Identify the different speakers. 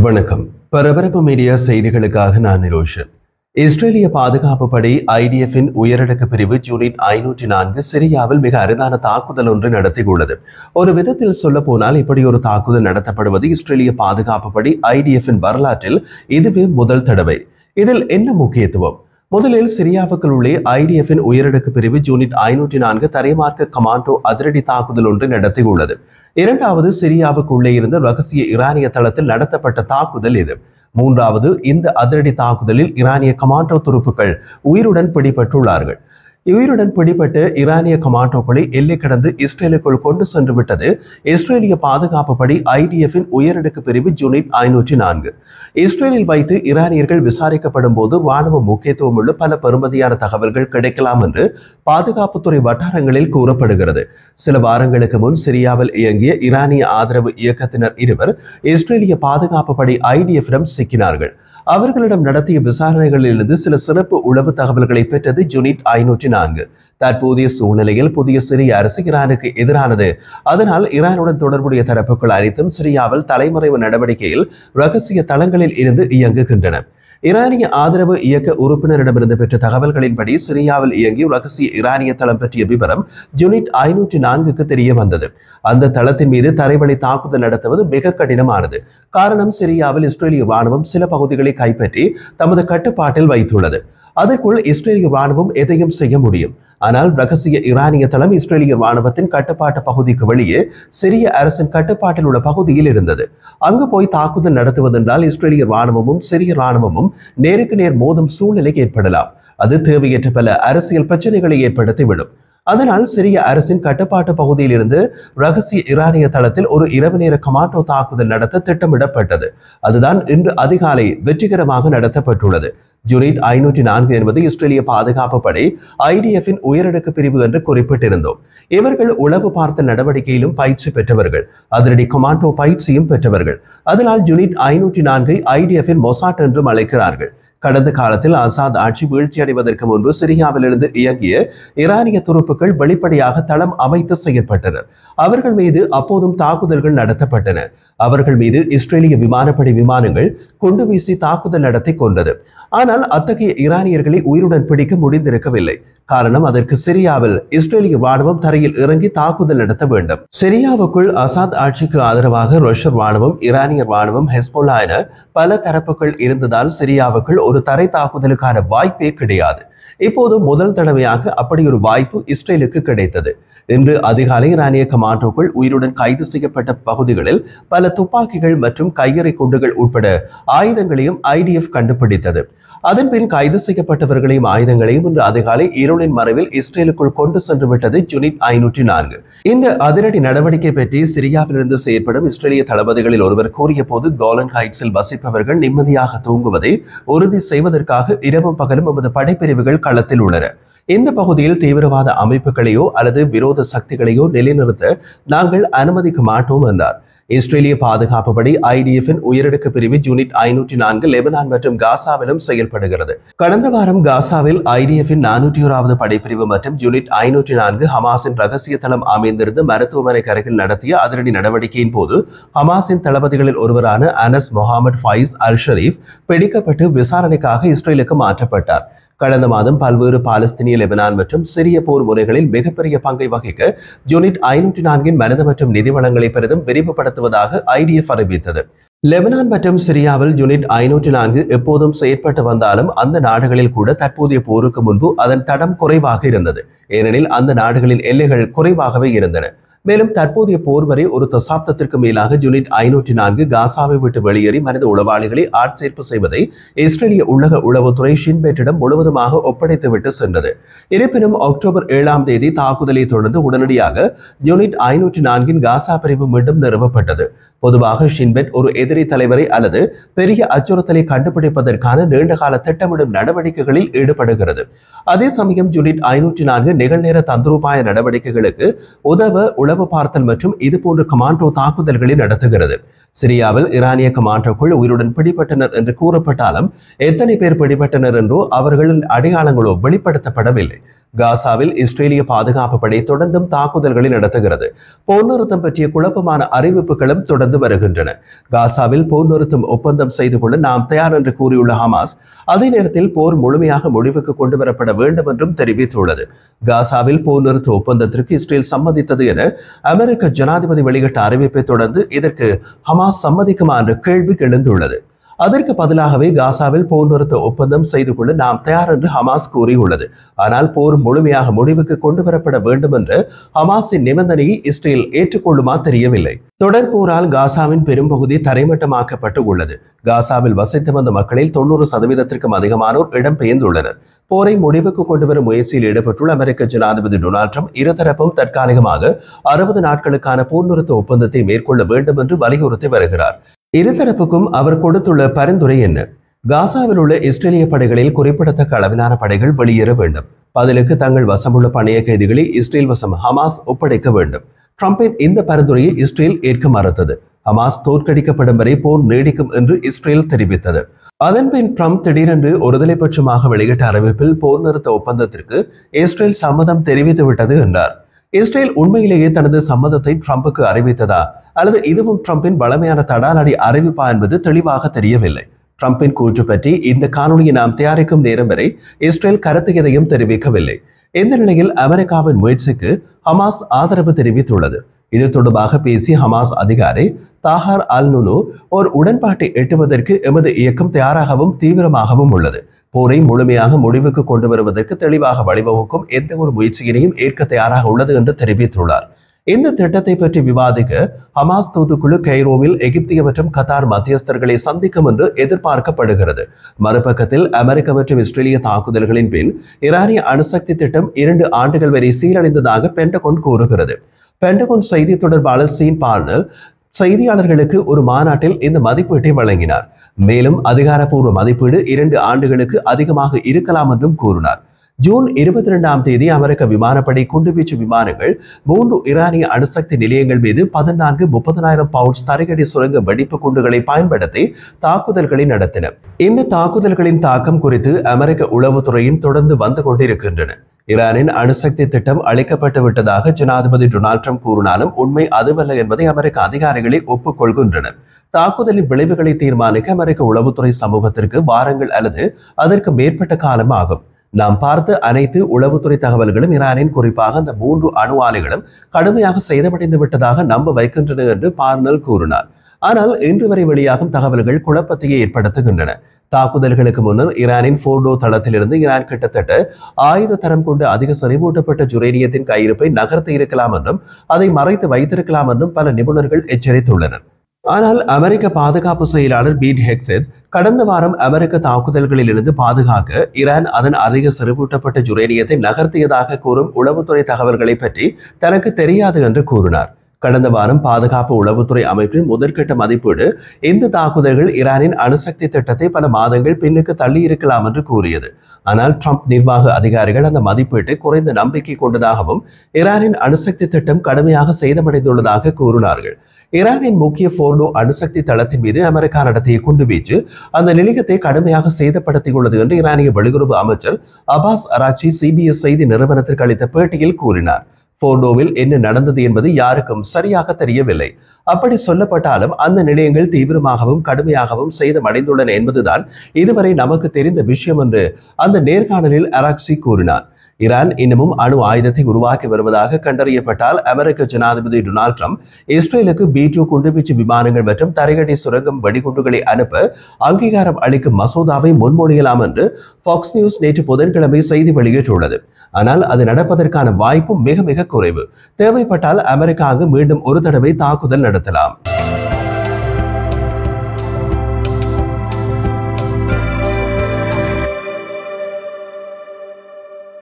Speaker 1: வணக்கம். பரபரப்பு மீடியா செய்திகளுக்காக நான் நிரோஷன். இஸ்ரேலிய பாதுகாப்பு படை ஐடிஎஃபின் உயரடுக்கு பிரிவு யூனிட் 504 சிரியாவில் மிக அரிதான தாக்குதல் ஒன்று நடத்தியுள்ளது. ஒரு விதத்தில் சொல்ல போனால் இப்படி ஒரு தாக்குதல் நடத்தப்படுவது இஸ்ரேலிய பாதுகாப்பு படை ஐடிஎஃபின் வரலாற்றில் இதுவே முதல் தடவை. இதில் என்ன முக்கியத்துவம்? முதலில் சிரியாவுக்குள் உள்ளே ஐடிஎஃபின் உயரடுக்கு பிரிவு யூனிட் 504 தரைமார்க்க கமாண்டோ அதிரடி தாக்குதல் ஒன்று நடத்தியுள்ளது. இரண்டாவது சிரியாவுக்குள்ளே இருந்த ரகசிய ஈரானிய தளத்தில் நடத்தப்பட்ட தாக்குதல் இது. மூன்றாவது, இந்த அதிரடி தாக்குதலில் ஈரானிய கமாண்டோ துருப்புக்கள் உயிருடன் பிடிபட்டுள்ளார்கள். உயிருடன் பிடிபட்டு ஈரானிய கமாண்டோக்களை எல்லை கடந்து இஸ்ரேலுக்குள் கொண்டு சென்று விட்டது இஸ்ரேலிய பாதுகாப்பு படை ஐடிஎஃபின் உயரடுக்கு பிரிவு யூனிட் 504. இஸ்ரேலில் வைத்து ஈரானியர்கள் விசாரிக்கப்படும் போது ராணுவ முக்கியத்துவம் உள்ள பல பெறுமதியான தகவல்கள் கிடைக்கலாம் என்று பாதுகாப்புத்துறை வட்டாரங்களில் கூறப்படுகிறது. சில வாரங்களுக்கு முன் சிரியாவில் இயங்கிய ஈரானிய ஆதரவு இயக்கத்தினர் இருவர் இஸ்ரேலிய பாதுகாப்பு படை ஐடிஎஃபிடம் சிக்கினார்கள். அவர்களிடம் நடத்திய விசாரணைகளிலிருந்து சில சிறப்பு உளவு தகவல்களை பெற்றது யூனிட் 504. தற்போதைய சூழ்நிலையில் புதிய சிரிய அரசு ஈரானுக்கு எதிரானது. அதனால் ஈரானுடன் தொடர்புடைய தரப்புகள் அனைத்தும் சிரியாவில் தலைமறைவு நடவடிக்கையில் ரகசிய தளங்களில் இருந்து இயங்குகின்றன. ஈரானிய ஆதரவு இயக்க உறுப்பினரிடமிருந்து பெற்ற தகவல்களின்படி சிரியாவில் இயங்கி ரகசிய ஈரானிய தளம் பற்றிய விவரம் யூனிட் 504க்கு தெரிய வந்தது. அந்த தளத்தின் மீது தரைவழி தாக்குதல் நடத்துவது மிக கடினமானது. காரணம், சிரியாவில் இஸ்ரேலிய ராணுவம் சில பகுதிகளை கைப்பற்றி தமது கட்டுப்பாட்டில் வைத்துள்ளது. அதற்குள் இஸ்ரேலிய ராணுவம் எதையும் செய்ய முடியும். ஆனால் ரகசிய ஈரானிய தளம் இஸ்ரேலிய ராணுவத்தின் கட்டுப்பாட்டு பகுதிக்கு வெளியே சிரிய அரசின் கட்டுப்பாட்டில் உள்ள பகுதியில் இருந்தது. அங்கு போய் தாக்குதல் நடத்துவதென்றால் இஸ்ரேலிய ராணுவமும் சிரிய ராணுவமும் நேருக்கு நேர் மோதும் சூழ்நிலை ஏற்படலாம். அது தேவையற்ற பல அரசியல் பிரச்சனைகளை ஏற்படுத்திவிடும். அதனால் சிரிய அரசின் கட்டுப்பாட்டு பகுதியில் இருந்து ரகசிய ஈரானிய தளத்தில் ஒரு இரவு நேர கமாண்டோ தாக்குதல் நடத்த திட்டமிடப்பட்டது. அதுதான் இன்று அதிகாலை வெற்றிகரமாக நடத்தப்பட்டுள்ளது. யூனிட் 504 என்பது இஸ்ரேலிய பாதுகாப்பு படை ஐடிஎஃபின் உயரடுக்கு பிரிவு என்று குறிப்பிட்டிருந்தோம். இவர்கள் உளவு பார்த்த நடவடிக்கையிலும் பயிற்சி பெற்றவர்கள், அதிரடி கமாண்டோ பயிற்சியும் பெற்றவர்கள். அதனால் யூனிட் 504 ஐடிஎஃபின் மொசாட் என்றும் அழைக்கிறார்கள். கடந்த காலத்தில் அசாத் ஆட்சி வீழ்ச்சியடைவதற்கு முன்பு சிரியாவிலிருந்து இயங்கிய ஈரானிய துருப்புக்கள் வெளிப்படையாக தளம் அமைத்து செயற்பட்டனர். அவர்கள் மீது அப்போதும் தாக்குதல்கள் நடத்தப்பட்டன. அவர்கள் மீது இஸ்ரேலிய விமானப்படை விமானங்கள் குண்டு வீசி தாக்குதல் நடத்தி கொண்டது. ஆனால் அத்தகைய ஈரானியர்களை உயிருடன் பிடிக்க முடிந்திருக்கவில்லை. காரணம், அதற்கு சிரியாவில் இஸ்ரேலிய ராணுவம் தரையில் இறங்கி தாக்குதல் நடத்த வேண்டும். சிரியாவுக்குள் அசாத் ஆட்சிக்கு ஆதரவாக ரஷ்ய ராணுவம், ஈரானிய ராணுவம், ஹெஸ்போல்லா என பல தரப்புகள் இருந்ததால் சிரியாவுக்குள் ஒரு தரை தாக்குதலுக்கான வாய்ப்பே கிடையாது. இப்போது முதல் தடவையாக அப்படி ஒரு வாய்ப்பு இஸ்ரேலுக்கு கிடைத்தது. இன்று அதிகாலை ஈரானிய கமாண்டோக்கள் உயிருடன் கைது செய்யப்பட்ட பகுதிகளில் பல துப்பாக்கிகள் மற்றும் கையெறி குண்டுகள் உட்பட ஆயுதங்களையும் ஐடிஎஃப் கண்டுபிடித்தது. அதன்பின் கைது செய்யப்பட்டவர்களையும் ஆயுதங்களையும் இன்று அதிகாலை இருளின் மறைவில் இஸ்ரேலுக்குள் கொண்டு சென்று விட்டது யூனிட் 504. இந்த அதிரடி நடவடிக்கை பற்றி சிரியாவிலிருந்து செயற்படும் இஸ்ரேலிய தளபதிகளில் ஒருவர் கூறிய போது, கோலன் ஹைட்ஸில் வசிப்பவர்கள் நிம்மதியாக தூங்குவதை உறுதி செய்வதற்காக இரவும் பகலும் நமது படைப்பிரிவுகள் களத்தில் உள்ளன. இந்த பகுதியில் தீவிரவாத அமைப்புகளையோ அல்லது விரோத சக்திகளையோ நிலைநிறுத்த நாங்கள் அனுமதிக்க மாட்டோம் என்றார். இஸ்ரேலிய பாதுகாப்பு படை ஐடிஎஃபின் உயரடுக்கு பிரிவு யூனிட் 504 லெபனான் மற்றும் காசாவிலும் செயல்படுகிறது. கடந்த வாரம் காசாவில் ஐடிஎஃபின் 401வது படைப்பிரிவு மற்றும் யூனிட் 504 ஹமாஸின் ரகசிய தளம் அமைந்திருந்த மருத்துவமனை அருகில் நடத்திய அதிரடி நடவடிக்கையின் போது ஹமாஸின் தளபதிகளில் ஒருவரான அனஸ் முகமது ஃபைஸ் அல் ஷரீப் பிடிக்கப்பட்டு விசாரணைக்காக இஸ்ரேலுக்கு மாற்றப்பட்டார். கடந்த மாதம் பல்வேறு பாலஸ்தீனிய, லெபனான் மற்றும் சிரிய போர் முறைகளில் மிகப்பெரிய பங்கை வகிக்க யூனிட் 504 மனித மற்றும் நிதி வளங்களை பெரிதும் விரிவுபடுத்துவதாக ஐடிஎஃப் அறிவித்தது. லெபனான் மற்றும் சிரியாவில் யூனிட் 504 எப்போதும் செயற்பட்டு வந்தாலும் அந்த நாடுகளில் கூட தற்போதைய போருக்கு முன்பு அதன் தடம் குறைவாக இருந்தது. ஏனெனில் அந்த நாடுகளின் எல்லைகள் குறைவாகவே இருந்தன. மேலும் தற்போதைய போர் வரை ஒரு தசாப்தத்திற்கு மேலாக யூனிட் 504 காசாவை விட்டு வெளியேறி மனித உளவாளிகளை ஆட்சேர்ப்பு செய்வதை இஸ்ரேலிய உள்ளக உளவுத்துறை ஷின்பெட்டிடம் முழுவதுமாக ஒப்படைத்துவிட்டு சென்றது. இருப்பினும் அக்டோபர் 7ஆம் தேதி தாக்குதலை தொடர்ந்து உடனடியாக யூனிட் 504 காசா பிரிவு மீண்டும் நிறுவப்பட்டது. பொதுவாக ஷின்பெட் ஒரு எதிரி தலைவரை அல்லது பெரிய அச்சுறுத்தலை கண்டுபிடிப்பதற்கான நீண்டகால திட்டமிடும் நடவடிக்கைகளில் ஈடுபடுகிறது. அதே சமயம் யூனிட் 504 நிகழ்நேர தந்திரோபாய நடவடிக்கைகளுக்கு உதவ உளவு பார்த்தல் மற்றும் இதுபோன்ற கமாண்டோ தாக்குதல்களை நடத்துகிறது. சிரியாவில் ஈரானிய கமாண்டோக்கள் உயிருடன் பிடிபட்டனர் என்று கூறப்பட்டாலும் எத்தனை பேர் பிடிபட்டனர் என்றோ அவர்களின் அடையாளங்களோ வெளிப்படுத்தப்படவில்லை. காசாவில் இஸ்ரேலிய பாதுகாப்பு படை தொடர்ந்தும் தாக்குதல்களை நடத்துகிறது. போர் நிறுத்தம் பற்றிய குழப்பமான அறிவிப்புகளும் தொடர்ந்து வருகின்றன. காசாவில் போர் நிறுத்தம் ஒப்பந்தம் செய்து கொள்ள நாம் தயார் என்று கூறியுள்ள ஹமாஸ் அதே நேரத்தில் போர் முழுமையாக முடிவுக்கு கொண்டு வரப்பட வேண்டும் என்றும் தெரிவித்துள்ளது. காசாவில் போர் நிறுத்த ஒப்பந்தத்திற்கு இஸ்ரேல் சம்மதித்தது என அமெரிக்க ஜனாதிபதி வெளியிட்ட அறிவிப்பை தொடர்ந்து இதற்கு ஹமாஸ் சம்மதிக்குமா என்ற கேள்வி எழுந்துள்ளது. அதற்கு பதிலாகவே காசாவில் போர் நிறுத்த ஒப்பந்தம் செய்து கொள்ள நாம் தயார் என்று ஹமாஸ் கூறியுள்ளது. ஆனால் போர் முழுமையாக முடிவுக்கு கொண்டு வரப்பட வேண்டும் என்ற ஹமாஸின் நிபந்தனையை இஸ்ரேல் ஏற்றுக்கொள்ளுமா தெரியவில்லை. தொடர் போரால் காசாவின் பெரும்பகுதி தரைமட்டமாக்கப்பட்டு உள்ளது. காசாவில் வசித்து வந்த மக்களில் 90% அதிகமானோர் இடம்பெயர்ந்துள்ளனர். போரை முடிவுக்கு கொண்டு வரும் முயற்சியில் ஈடுபட்டுள்ள அமெரிக்க ஜனாதிபதி டொனால்ட் ட்ரம்ப் இருதரப்பும் தற்காலிகமாக 60 நாட்களுக்கான போர் நிறுத்த ஒப்பந்தத்தை மேற்கொள்ள வேண்டும் என்று வலியுறுத்தி வருகிறார். இருதரப்புக்கும் அவர் கொடுத்துள்ள பரிந்துரை என்ன? காசாவில் உள்ள இஸ்ரேலிய படைகளில் குறிப்பிடத்தக்க அளவிலான படைகள் வெளியேற வேண்டும். பதிலுக்கு தங்கள் வசமுள்ள பணைய கைதிகளை இஸ்ரேல் வசம் ஹமாஸ் ஒப்படைக்க வேண்டும். ட்ரம்பின் இந்த பரிந்துரையை இஸ்ரேல் ஏற்க மறுத்தது. ஹமாஸ் தோற்கடிக்கப்படும் வரை போர் நீடிக்கும் என்று இஸ்ரேல் தெரிவித்தது. அதன்பின் ட்ரம்ப் திடீரென்று ஒருதலைபட்சமாக வெளியிட்ட அறிவிப்பில் போர் நிறுத்த ஒப்பந்தத்திற்கு இஸ்ரேல் சம்மதம் தெரிவித்துவிட்டது என்றார். இஸ்ரேல் உண்மையிலேயே தனது சம்மதத்தை ட்ரம்புக்கு அறிவித்ததா அல்லது இதுவும் ட்ரம்பின் வளமையான தடாலடி அறிவிப்பா என்பது தெளிவாக தெரியவில்லை. ட்ரம்பின் கூற்று பற்றி இந்த காணொலியை நாம் தயாரிக்கும் நேரம் வரை இஸ்ரேல் கருத்து எதையும் தெரிவிக்கவில்லை. இந்த நிலையில் அமெரிக்காவின் முயற்சிக்கு ஹமாஸ் ஆதரவு தெரிவித்துள்ளது. இது தொடர்பாக பேசிய ஹமாஸ் அதிகாரி தாஹர் அல் நுனு ஒரு உடன்பாட்டை எட்டுவதற்கு எமது இயக்கம் தயாராகவும் தீவிரமாகவும் உள்ளது. போரை முழுமையாக முடிவுக்கு கொண்டு வருவதற்கு தெளிவாக வழிவகுக்கும் எந்த ஒரு முயற்சியினையும் ஏற்க தயாராக உள்ளது என்று தெரிவித்துள்ளார். இந்த திட்டத்தை பற்றி விவாதிக்க ஹமாஸ் தூதுக்குழு கைரோவில் எகிப்திய மற்றும் கத்தார் மத்தியஸ்தர்களை சந்திக்கும் என்று எதிர்பார்க்கப்படுகிறது. மறுபக்கத்தில் அமெரிக்க மற்றும் இஸ்ரேலிய தாக்குதல்களின் பின் ஈரானிய அணுசக்தி திட்டம் 2 ஆண்டுகள் வரை சீரழிந்ததாக பென்டகோன் கூறுகிறது. பென்டகோன் செய்தி தொடர்பாளர் சீன் பார்னர் செய்தியாளர்களுக்கு ஒரு மாநாட்டில் இந்த மதிப்பீட்டை வழங்கினார். மேலும் அதிகாரப்பூர்வ மதிப்பீடு 2 ஆண்டுகளுக்கு அதிகமாக இருக்கலாம் என்றும் கூறினார். ஜூன் 22ஆம் தேதி அமெரிக்க விமானப்படை குண்டுவீச்சு விமானங்கள் 3 ஈரானிய அணுசக்தி நிலையங்கள் மீது 30,000 பவுண்ட்ஸ் தரையடி சுரங்க வெடிப்பு குண்டுகளை பயன்படுத்தி தாக்குதல்களை நடத்தின. இந்த தாக்குதல்களின் தாக்கம் குறித்து அமெரிக்க உளவுத்துறையின் தொடர்ந்து வந்து கொண்டிருக்கின்றன. ஈரானின் அணுசக்தி திட்டம் அளிக்கப்பட்டு விட்டதாக ஜனாதிபதி டொனால்ட் ட்ரம்ப் கூறினாலும் உண்மை அதுவல்ல என்பதை அமெரிக்க அதிகாரிகளை ஒப்புக்கொள்கின்றனர். தாக்குதலின் விளைவுகளை தீர்மானிக்க அமெரிக்க உளவுத்துறை சமூகத்திற்கு வாரங்கள் அல்லது அதற்கு மேற்பட்ட காலம் ஆகும். நாம் பார்த்த அனைத்து உளவுத்துறை தகவல்களும் ஈரானின் குறிப்பாக அந்த 3 அணு ஆலைகளும் கடுமையாக சேதமடைந்து விட்டதாக நம்ப வைக்கின்றன என்று பார்னல் கூறினார். ஆனால் இன்று வரை வெளியாகும் தகவல்கள் குழப்பத்தையே ஏற்படுத்துகின்றன. தாக்குதல்களுக்கு முன்னர் ஈரானின் போர்டோ தளத்திலிருந்து ஈரான் கிட்டத்தட்ட ஆயுத தரம் கொண்டு அதிக செறிவூட்டப்பட்ட யுரேனியத்தின் கையிருப்பை நகர்த்தி இருக்கலாம் என்றும் அதை மறைத்து வைத்திருக்கலாம் என்றும் பல நிபுணர்கள் எச்சரித்துள்ளனர். ஆனால் அமெரிக்க பாதுகாப்பு செயலாளர் பீட் ஹெக்ஸெட் கடந்த வாரம் அமெரிக்க தாக்குதல்களில் இருந்து பாதுகாக்க ஈரான் அதன் அதிக செறிவூட்டப்பட்ட யுரேனியத்தை நகர்த்தியதாக கூறும் உளவுத்துறை தகவல்களை பற்றி தனக்கு தெரியாது என்று கூறினார். கடந்த வாரம் பாதுகாப்பு உளவுத்துறை அமைப்பின் முதற்கட்ட மதிப்பீடு இந்த தாக்குதல்கள் ஈரானின் அணுசக்தி திட்டத்தை பல மாதங்கள் பின்னுக்கு தள்ளி இருக்கலாம் என்று கூறியது. ஆனால் ட்ரம்ப் நிர்வாக அதிகாரிகள் அந்த மதிப்பீட்டை குறைந்த நம்பிக்கை கொண்டதாகவும் ஈரானின் அணுசக்தி திட்டம் கடுமையாக சேதமடைந்துள்ளதாக கூறினார்கள். ஈரானின் முக்கிய போர்டோ அணுசக்தி தளத்தின் மீது அமெரிக்கா நடத்திய குண்டுவீச்சு அந்த நிலையத்தை கடுமையாக சேதப்படுத்தியுள்ளது என்று ஈரானிய வெளியுறவு அமைச்சர் அப்பாஸ் அராக்சி CBS செய்தி நிறுவனத்திற்கு அளித்த பேட்டியில் கூறினார். போர்டோவில் என்ன நடந்தது என்பது யாருக்கும் சரியாக தெரியவில்லை. அப்படி சொல்லப்பட்டாலும் அந்த நிலையங்கள் தீவிரமாகவும் கடுமையாகவும் சேதமடைந்துள்ளன என்பதுதான் இதுவரை நமக்கு தெரிந்த விஷயம் என்று அந்த நேர்காணலில் அராக்சி கூறினார். ஈரான் இன்னமும் அணு ஆயுதத்தை உருவாக்கி வருவதாக கண்டறியப்பட்டால் அமெரிக்க ஜனாதிபதி டொனால்ட் ட்ரம்ப் இஸ்ரேலுக்கு B-2 குண்டுவீச்சு விமானங்கள் மற்றும் தரையடி சுரங்கம் வெடிகுண்டுகளை அனுப்ப அங்கீகாரம் அளிக்கும் மசோதாவை முன்மொழியலாம் என்று ஃபாக்ஸ் நியூஸ் நேற்று புதன்கிழமை செய்தி வெளியிட்டுள்ளது. ஆனால் அது நடப்பதற்கான வாய்ப்பு மிக மிக குறைவு. தேவைப்பட்டால் அமெரிக்கா அங்கு மீண்டும் ஒரு தடவை தாக்குதல் நடத்தலாம்.